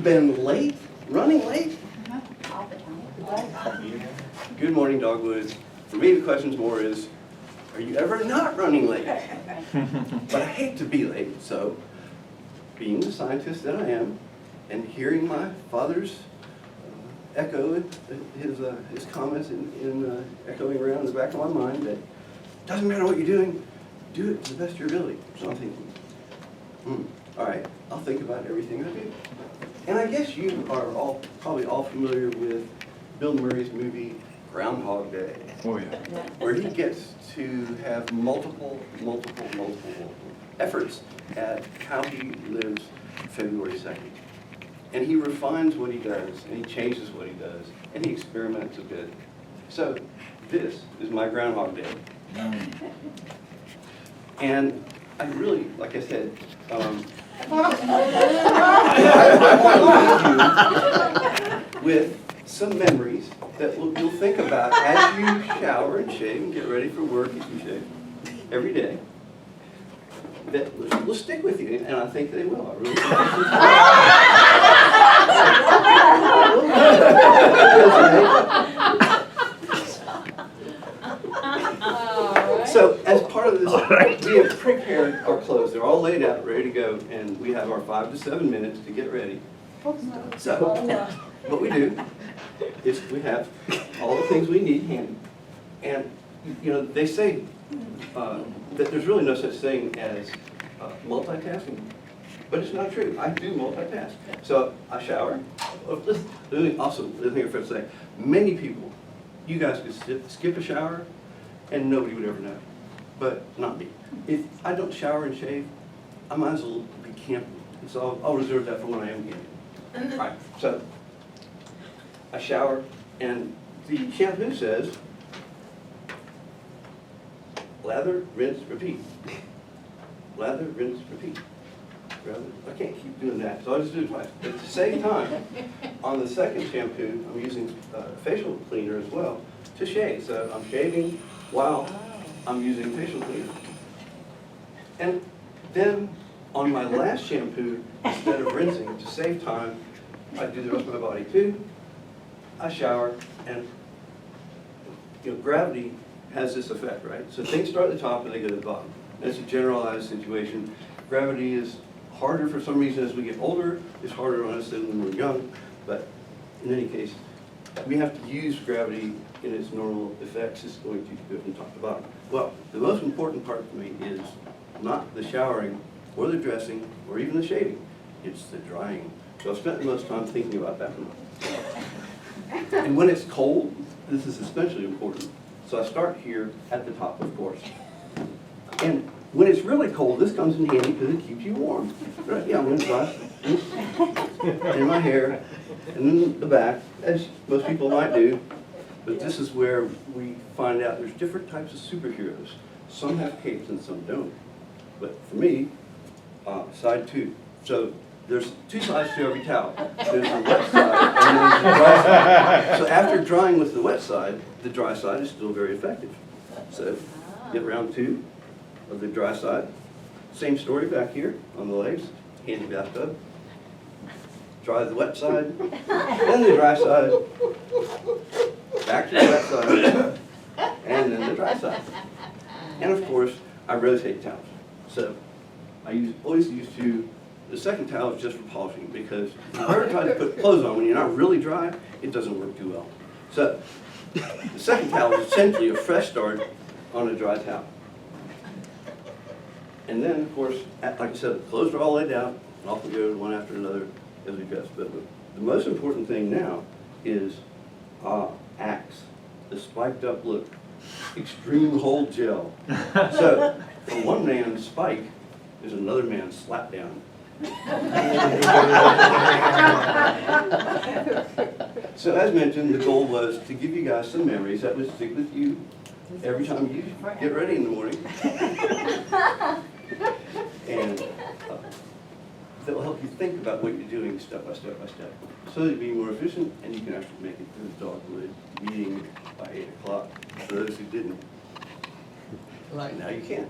been late? Running late? All the time. Good morning, Dogwoods. For me, the question's more is, are you ever not running late? But I hate to be late, so being the scientist that I am, and hearing my father's echo, his comments in echoing around in the back of my mind that doesn't matter what you're doing, do it to the best of your ability. So I'm thinking, all right, I'll think about everything I do. And I guess you are probably all familiar with Bill Murray's movie Groundhog Day. Oh, yeah. Where he gets to have multiple efforts at how he lives February 2nd. And he refines what he does, and he changes what he does, and he experiments a bit. So this is my Groundhog Day. And I really, like I said, I want to leave you with some memories that you'll think about as you shower and shave and get ready for work if you shave every day. That will stick with you, and I think they will. I really think. So, as part of this, we have prepared our clothes. They're all laid out, ready to go, and we have our 5 to 7 minutes to get ready. So, what we do is we have all the things we need handy. And, you know, they say that there's really no such thing as multitasking, but it's not true. I do multitask. So I shower. Also, the thing I forgot to say, many people, you guys could skip a shower and nobody would ever know, but not me. If I don't shower and shave, I might as well be camping. So I'll reserve that for when I am camping. All right, so I shower, and the shampoo says, lather, rinse, repeat. Lather, rinse, repeat. I can't keep doing that, so I'll just do it twice. At the same time, on the second shampoo, I'm using facial cleaner as well to shave. So I'm shaving while I'm using facial cleaner. And then on my last shampoo, instead of rinsing, to save time, I do the rest of my body too. I shower, and you know, gravity has this effect, right? So things start at the top and they go to the bottom. That's a generalized situation. Gravity is harder for some reason as we get older. It's harder on us than when we're young. But in any case, we have to use gravity in its normal effects. It's going to go from top to bottom. Well, the most important part for me is not the showering or the dressing or even the shaving. It's the drying. So I've spent the most time thinking about that one. And when it's cold, this is especially important. So I start here at the top, of course. And when it's really cold, this comes in handy because it keeps you warm. Right? Yeah, I'm going to dry in my hair and in the back, as most people might do. But this is where we find out there's different types of superheroes. Some have capes and some don't. But for me, side 2. So there's 2 sides to every towel. There's the wet side and then there's the dry side. So after drying with the wet side, the dry side is still very effective. So get round 2 of the dry side. Same story back here on the legs, handy bathtub. Dry the wet side, then the dry side, back to the wet side, and then the dry side. And of course, I rotate towels. So I always used to. The second towel is just for polishing because if you ever try to put clothes on when you're not really dry, it doesn't work too well. So the second towel is essentially a fresh start on a dry towel. And then, of course, like I said, the clothes are all laid out, and off we go one after another as we dress. But the most important thing now is Axe, the spiked up look, extreme hold gel. So for one man's spike, there's another man's slap down. So as mentioned, the goal was to give you guys some memories that would stick with you every time you get ready in the morning. And that will help you think about what you're doing step by step by step, so that you'll be more efficient and you can actually make it to the Dogwood meeting by 8 o'clock. For those who didn't, now you can.